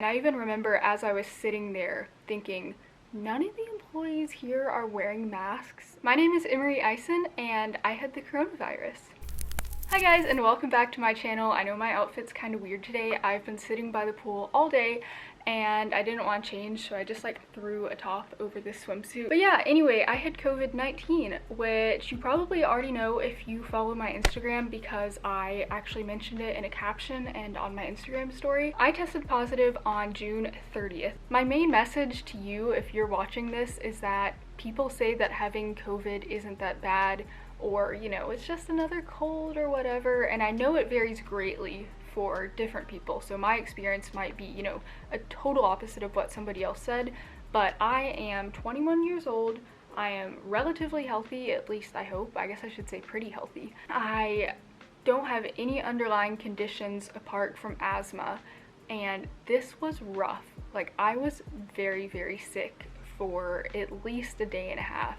I even remember as I was sitting there thinking, none of the employees here are wearing masks. My name is Emery Eisen and I had the coronavirus. Hi guys, and welcome back to my channel. I know my outfit's kind of weird today. I've been sitting by the pool all day and I didn't want to change, so I just like threw a top over this swimsuit. But yeah, anyway, I had COVID-19, which you probably already know if you follow my Instagram because I actually mentioned it in a caption and on my Instagram story. I tested positive on June 30th. My main message to you, if you're watching this, is that people say that having COVID isn't that bad, or, you know, it's just another cold or whatever, and I know it varies greatly for different people, so my experience might be, you know, a total opposite of what somebody else said, but I am 21 years old. I am relatively healthy, at least I hope. I guess I should say pretty healthy. I don't have any underlying conditions apart from asthma, and this was rough. Like, I was very, very sick for at least a day and a half.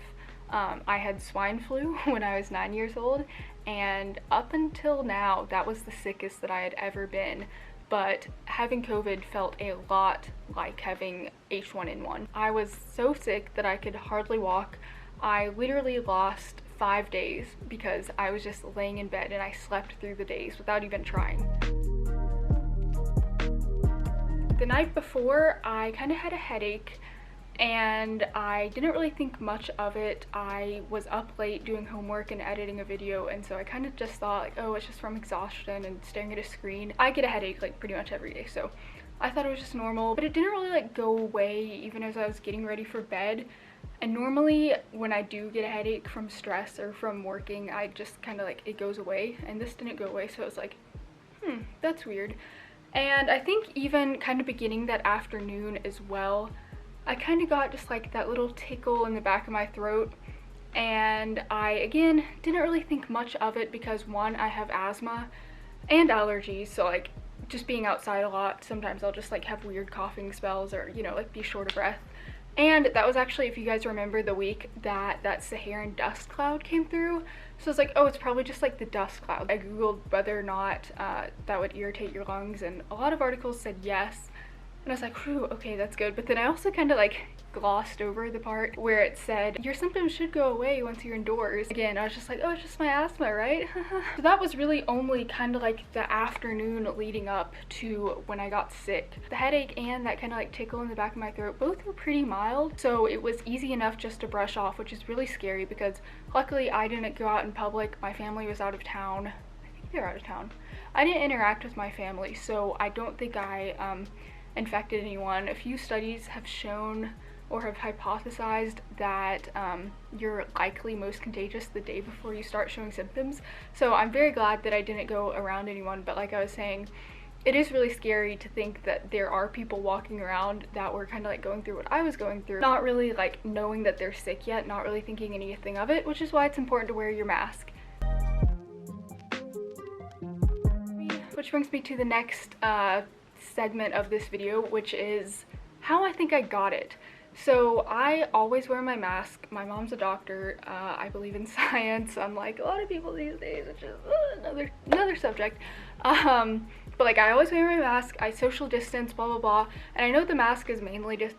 I had swine flu when I was 9 years old, and up until now, that was the sickest that I had ever been. But having COVID felt a lot like having H1N1. I was so sick that I could hardly walk. I literally lost 5 days because I was just laying in bed and I slept through the days without even trying. The night before, I kind of had a headache, and I didn't really think much of it. I was up late doing homework and editing a video, and so I kind of just thought like, oh, it's just from exhaustion and staring at a screen. I get a headache like pretty much every day, so I thought it was just normal, but it didn't really like go away even as I was getting ready for bed. And normally when I do get a headache from stress or from working, I just kind of like, it goes away, and this didn't go away, so it was like, that's weird. And I think even kind of beginning that afternoon as well, I kind of got just like that little tickle in the back of my throat, and I again didn't really think much of it because one, I have asthma and allergies, so like just being outside a lot, sometimes I'll just like have weird coughing spells or, you know, like be short of breath. And that was actually, if you guys remember, the week that Saharan dust cloud came through, so I was like, oh, it's probably just like the dust cloud. I googled whether or not that would irritate your lungs, and a lot of articles said yes. And I was like, whew, okay, that's good. But then I also kind of like glossed over the part where it said your symptoms should go away once you're indoors. Again, I was just like, oh, it's just my asthma, right? So that was really only kind of like the afternoon leading up to when I got sick. The headache and that kind of like tickle in the back of my throat, both were pretty mild, so it was easy enough just to brush off, which is really scary because luckily I didn't go out in public. My family was out of town. I think they were out of town. I didn't interact with my family, so I don't think I infected anyone. A few studies have shown or have hypothesized that you're likely most contagious the day before you start showing symptoms. So I'm very glad that I didn't go around anyone, but like I was saying, it is really scary to think that there are people walking around that were kind of like going through what I was going through, not really like knowing that they're sick yet, not really thinking anything of it, which is why it's important to wear your mask. Which brings me to the next segment of this video, which is how I think I got it. So I always wear my mask. My mom's a doctor. I believe in science, unlike a lot of people these days, which is another subject. But like, I always wear my mask. I social distance, blah blah blah. And I know the mask is mainly to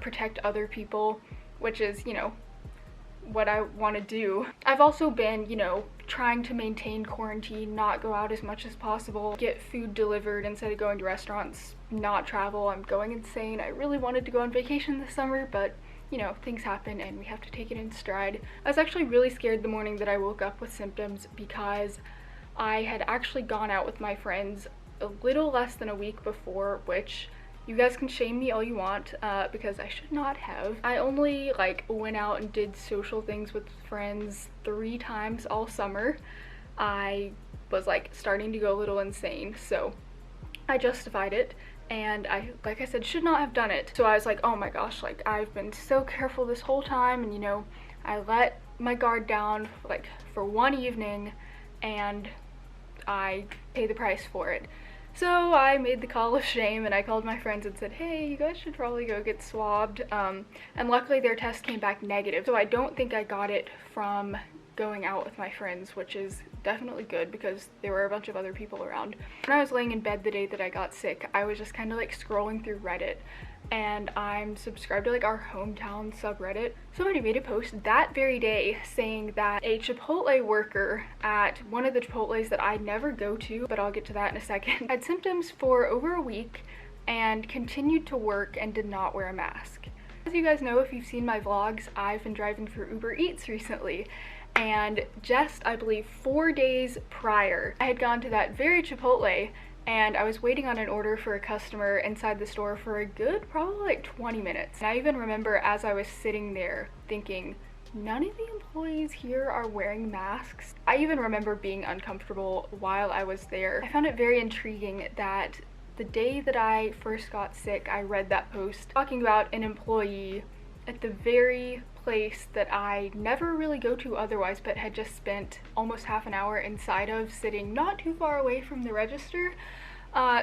protect other people, which is, you know, what I want to do. I've also been, you know, trying to maintain quarantine, not go out as much as possible, get food delivered instead of going to restaurants, not travel. I'm going insane. I really wanted to go on vacation this summer, but you know, things happen and we have to take it in stride. I was actually really scared the morning that I woke up with symptoms because I had actually gone out with my friends a little less than a week before, which you guys can shame me all you want because I should not have. I only like went out and did social things with friends 3 times all summer. I was like starting to go a little insane, so I justified it, and I, like I said, should not have done it. So I was like, oh my gosh, like I've been so careful this whole time, and you know, I let my guard down like for one evening and I pay the price for it. So I made the call of shame and I called my friends and said, hey, you guys should probably go get swabbed. And luckily their test came back negative. So I don't think I got it from going out with my friends, which is definitely good because there were a bunch of other people around. When I was laying in bed the day that I got sick, I was just kind of like scrolling through Reddit, and I'm subscribed to like our hometown subreddit. Somebody made a post that very day saying that a Chipotle worker at one of the Chipotles that I never go to, but I'll get to that in a second, had symptoms for over a week and continued to work and did not wear a mask. As you guys know, if you've seen my vlogs, I've been driving for Uber Eats recently, and just, I believe, 4 days prior, I had gone to that very Chipotle and I was waiting on an order for a customer inside the store for a good probably like 20 minutes. And I even remember as I was sitting there thinking, none of the employees here are wearing masks. I even remember being uncomfortable while I was there. I found it very intriguing that the day that I first got sick, I read that post talking about an employee at the very place that I never really go to otherwise, but had just spent almost half an hour inside of, sitting not too far away from the register.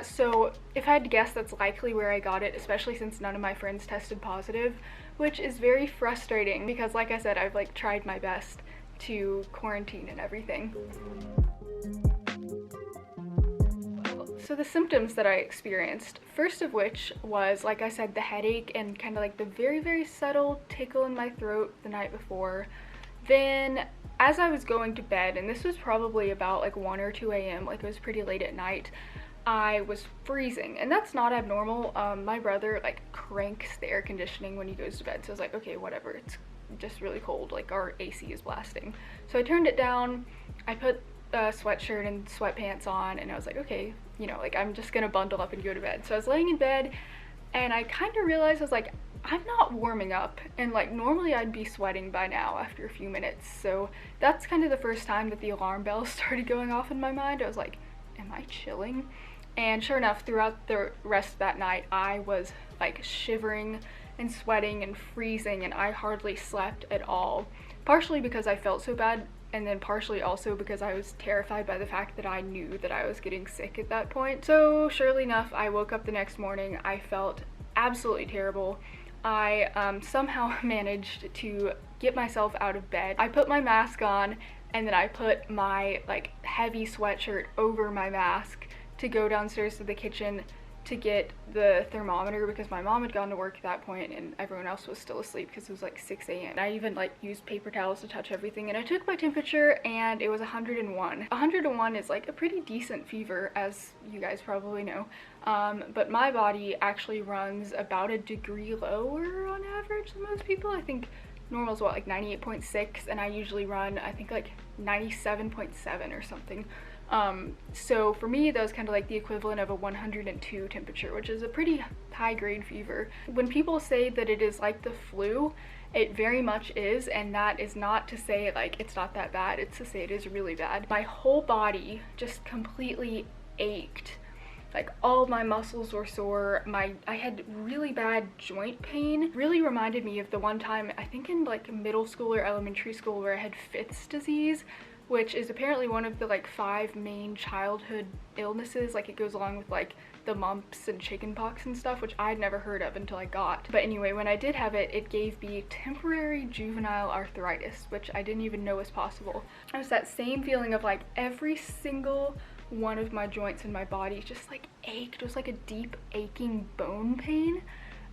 So if I had to guess, that's likely where I got it, especially since none of my friends tested positive, which is very frustrating because, like I said, I've like tried my best to quarantine and everything. So the symptoms that I experienced, first of which was, like I said, the headache and kind of like the very, very subtle tickle in my throat the night before. Then as I was going to bed, and this was probably about like 1 or 2 a.m., like it was pretty late at night, I was freezing, and that's not abnormal. My brother like cranks the air conditioning when he goes to bed, so I was like, okay, whatever, it's just really cold, like our AC is blasting. So I turned it down, I put a sweatshirt and sweatpants on, and I was like, okay, you know, like I'm just gonna bundle up and go to bed. So I was laying in bed and I kind of realized, I was like, I'm not warming up, and like normally I'd be sweating by now after a few minutes. So that's kind of the first time that the alarm bell started going off in my mind. I was like, am I chilling? And sure enough, throughout the rest of that night, I was like shivering and sweating and freezing, and I hardly slept at all. Partially because I felt so bad, and then partially also because I was terrified by the fact that I knew that I was getting sick at that point. So surely enough, I woke up the next morning. I felt absolutely terrible. I somehow managed to get myself out of bed. I put my mask on, and then I put my like heavy sweatshirt over my mask to go downstairs to the kitchen to get the thermometer because my mom had gone to work at that point and everyone else was still asleep because it was like 6 a.m. I even like used paper towels to touch everything, and I took my temperature and it was 101. 101 is like a pretty decent fever, as you guys probably know, but my body actually runs about a degree lower on average than most people. I think normal is what, like 98.6, and I usually run, I think, like 97.7 or something. So for me, that was kind of like the equivalent of a 102 temperature, which is a pretty high grade fever. When people say that it is like the flu, it very much is, and that is not to say like it's not that bad, it's to say it is really bad. My whole body just completely ached. Like all my muscles were sore. I had really bad joint pain. Really reminded me of the one time, I think in like middle school or elementary school, where I had Fifth's disease, which is apparently one of the like 5 main childhood illnesses. Like it goes along with like the mumps and chickenpox and stuff, which I'd never heard of until I got. But anyway, when I did have it, it gave me temporary juvenile arthritis, which I didn't even know was possible. It was that same feeling of like every single one of my joints in my body just like ached. It was like a deep aching bone pain,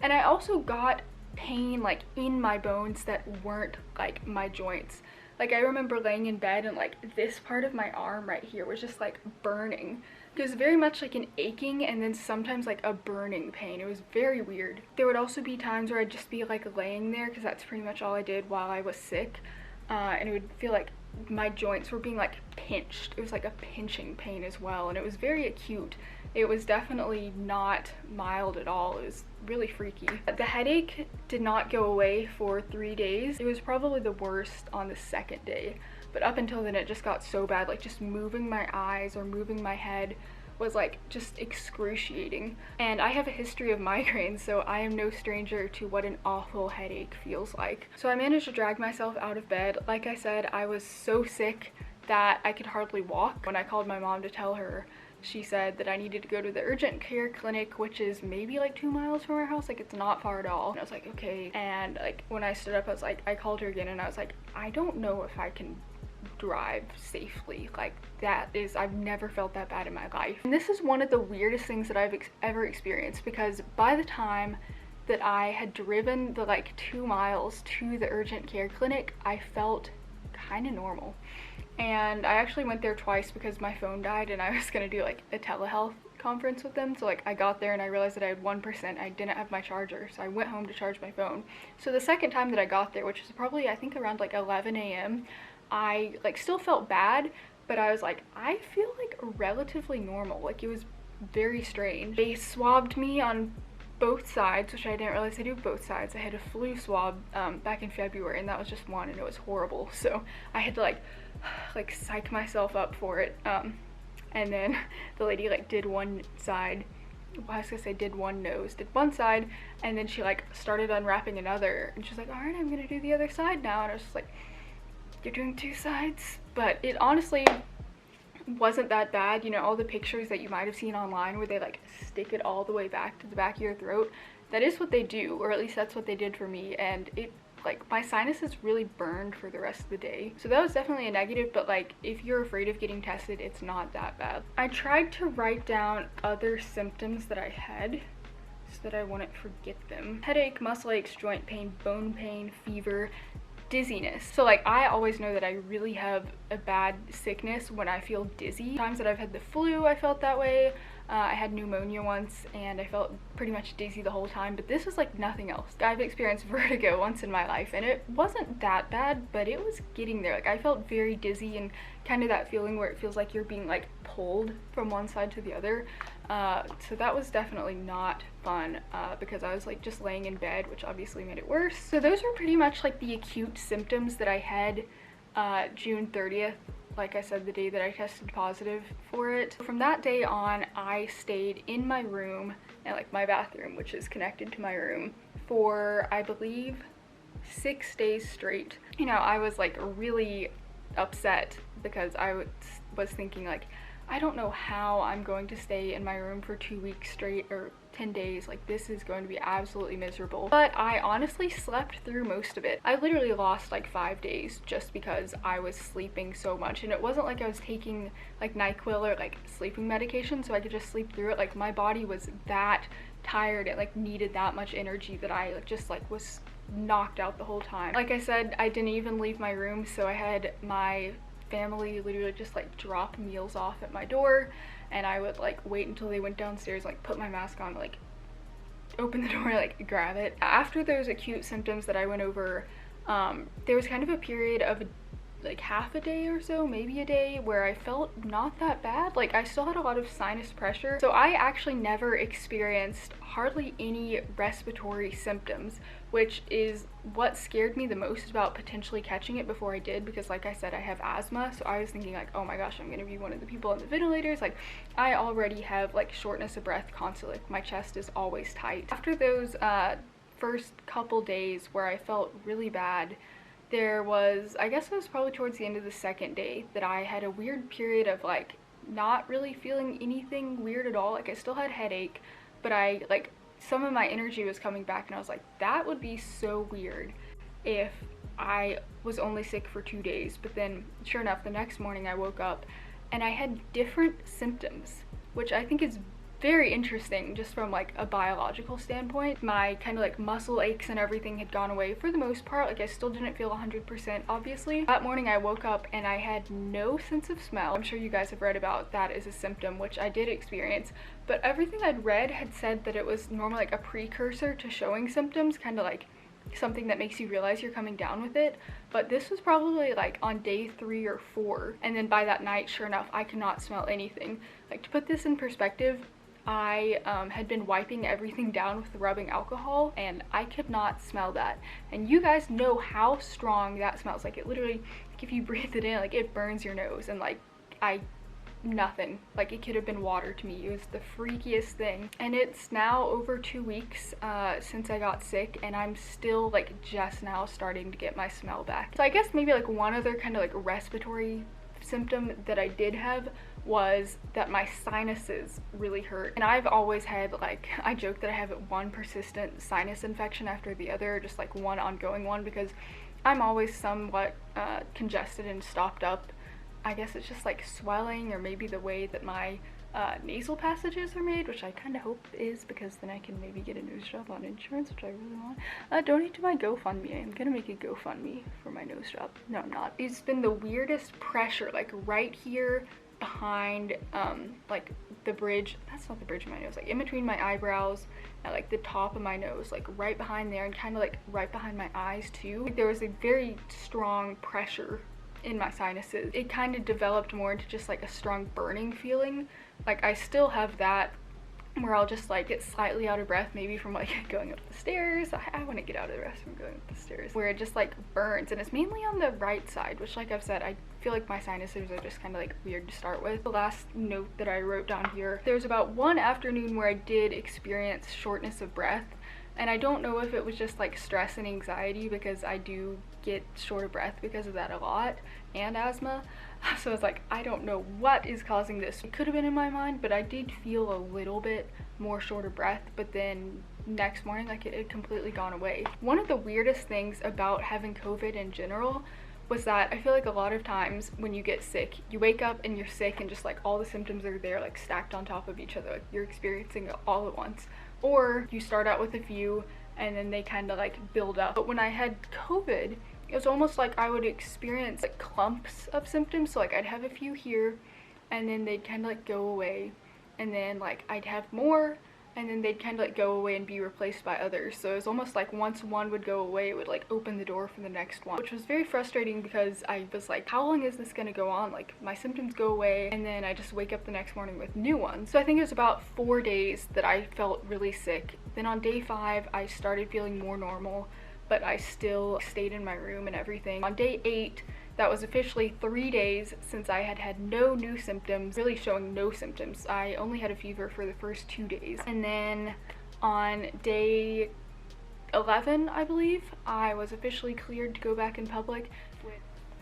and I also got pain like in my bones that weren't like my joints. Like I remember laying in bed and like this part of my arm right here was just like burning. It was very much like an aching and then sometimes like a burning pain. It was very weird. There would also be times where I'd just be like laying there, because that's pretty much all I did while I was sick, and it would feel like my joints were being like pinched. It was like a pinching pain as well, and it was very acute. It was definitely not mild at all. It was really freaky. The headache did not go away for 3 days. It was probably the worst on the 2nd day, but up until then it just got so bad, like just moving my eyes or moving my head was like just excruciating. And I have a history of migraines, so I am no stranger to what an awful headache feels like. So I managed to drag myself out of bed. Like I said, I was so sick that I could hardly walk. When I called my mom to tell her, she said that I needed to go to the urgent care clinic, which is maybe like 2 miles from our house. Like it's not far at all. And I was like, okay. And like when I stood up, I was like, I called her again and I was like, I don't know if I can drive safely. Like, that is, I've never felt that bad in my life. And this is one of the weirdest things that I've ever experienced, because by the time that I had driven the like 2 miles to the urgent care clinic, I felt kind of normal. And I actually went there twice because my phone died and I was gonna do like a telehealth conference with them. So like I got there and I realized that I had 1%. I didn't have my charger, so I went home to charge my phone. So the second time that I got there, which was probably I think around like 11 a.m., I like still felt bad, but I was like, I feel like relatively normal. Like, it was very strange. They swabbed me on both sides, which I didn't realize they do both sides. I had a flu swab back in February, and that was just one, and it was horrible. So I had to like psych myself up for it. And then the lady like did one side. I was gonna say did one nose, did one side, and then she like started unwrapping another, and she's like, all right, I'm gonna do the other side now. And I was just like, you're doing 2 sides? But it honestly wasn't that bad. You know, all the pictures that you might have seen online where they like stick it all the way back to the back of your throat, that is what they do, or at least that's what they did for me. And it, like, my sinuses really burned for the rest of the day. So that was definitely a negative, but like, if you're afraid of getting tested, it's not that bad. I tried to write down other symptoms that I had so that I wouldn't forget them. Headache, muscle aches, joint pain, bone pain, fever, dizziness. So like, I always know that I really have a bad sickness when I feel dizzy. Times that I've had the flu, I felt that way. I had pneumonia once and I felt pretty much dizzy the whole time, but this was like nothing else. I've experienced vertigo once in my life and it wasn't that bad, but it was getting there. Like, I felt very dizzy and kind of that feeling where it feels like you're being like pulled from one side to the other. So that was definitely not fun because I was like just laying in bed, which obviously made it worse. So those were pretty much like the acute symptoms that I had June 30th. Like I said, the day that I tested positive for it. From that day on, I stayed in my room, and like my bathroom, which is connected to my room, for I believe 6 days straight. You know, I was like really upset because I was thinking like, I don't know how I'm going to stay in my room for 2 weeks straight, or 10 days. Like, this is going to be absolutely miserable. But I honestly slept through most of it. I literally lost like 5 days just because I was sleeping so much, and it wasn't like I was taking like NyQuil or like sleeping medication so I could just sleep through it. Like, my body was that tired, it like needed that much energy that I just like was knocked out the whole time. Like I said, I didn't even leave my room, so I had my family literally just like drop meals off at my door, and I would like wait until they went downstairs, like put my mask on, like open the door, like grab it. After those acute symptoms that I went over, there was kind of a period of like half a day or so, maybe a day, where I felt not that bad. Like, I still had a lot of sinus pressure, so I actually never experienced hardly any respiratory symptoms, which is what scared me the most about potentially catching it before I did, because like I said, I have asthma. So I was thinking like, oh my gosh, I'm gonna be one of the people on the ventilators. Like, I already have like shortness of breath constantly. Like, my chest is always tight. After those first couple days where I felt really bad, there was, I guess it was probably towards the end of the second day, that I had a weird period of like not really feeling anything weird at all. Like, I still had headache, but I like, some of my energy was coming back, and I was like, that would be so weird if I was only sick for 2 days. But then sure enough, the next morning I woke up and I had different symptoms, which I think is very interesting just from like a biological standpoint. My kind of like muscle aches and everything had gone away for the most part. Like, I still didn't feel 100% obviously. That morning I woke up and I had no sense of smell. I'm sure you guys have read about that as a symptom, which I did experience, but everything I'd read had said that it was normally like a precursor to showing symptoms, kind of like something that makes you realize you're coming down with it. But this was probably like on day 3 or 4, and then by that night, sure enough, I could not smell anything. Like, to put this in perspective, I had been wiping everything down with rubbing alcohol, and I could not smell that. And you guys know how strong that smells. Like, it literally, like, if you breathe it in, like, it burns your nose. And like, nothing, like, it could have been water to me. It was the freakiest thing. And it's now over 2 weeks since I got sick, and I'm still like just now starting to get my smell back. So I guess maybe like one other kind of like respiratory symptom that I did have was that my sinuses really hurt. And I've always had, like, I joke that I have one persistent sinus infection after the other, just like one ongoing one, because I'm always somewhat congested and stopped up. I guess it's just like swelling, or maybe the way that my nasal passages are made, which I kind of hope is, because then I can maybe get a nose job on insurance, which I really want. Donate to my GoFundMe. I'm gonna make a GoFundMe for my nose job. No, I'm not. It's been the weirdest pressure, like right here behind like the bridge, that's not the bridge of my nose, like in between my eyebrows and like the top of my nose, like right behind there, and kind of like right behind my eyes too. Like, there was a very strong pressure in my sinuses. It kind of developed more into just like a strong burning feeling. Like I still have that, where I'll just like get slightly out of breath, maybe from like going up the stairs. I want to get out of the rest from going up the stairs, where it just like burns, and it's mainly on the right side, which, like I've said, I feel like my sinuses are just kind of like weird to start with. The last note that I wrote down here, there's about one afternoon where I did experience shortness of breath, and I don't know if it was just like stress and anxiety, because I do get short of breath because of that a lot, and asthma. So I was like, I don't know what is causing this. It could have been in my mind, but I did feel a little bit more short of breath, but then next morning, like it had completely gone away. One of the weirdest things about having COVID in general was that I feel like a lot of times when you get sick, you wake up and you're sick, and just like all the symptoms are there, like stacked on top of each other, like you're experiencing it all at once. Or you start out with a few and then they kind of like build up. But when I had COVID, it was almost like I would experience like clumps of symptoms. So like I'd have a few here, and then they'd kind of like go away, and then like I'd have more, and then they'd kind of like go away and be replaced by others. So it was almost like once one would go away, it would like open the door for the next one, which was very frustrating, because I was like, how long is this gonna go on? Like my symptoms go away and then I just wake up the next morning with new ones. So I think it was about 4 days that I felt really sick. Then on day 5 I started feeling more normal, but I still stayed in my room and everything. On day 8, that was officially 3 days since I had had no new symptoms, really showing no symptoms. I only had a fever for the first 2 days. And then on day 11, I believe, I was officially cleared to go back in public.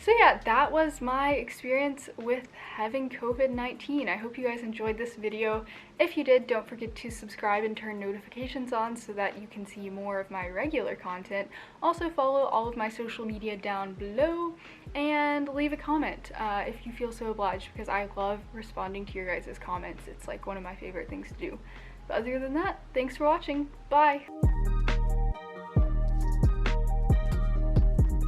So yeah, that was my experience with having COVID-19. I hope you guys enjoyed this video. If you did, don't forget to subscribe and turn notifications on so that you can see more of my regular content. Also follow all of my social media down below, and leave a comment if you feel so obliged, because I love responding to your guys' comments. It's like one of my favorite things to do. But other than that, thanks for watching. Bye!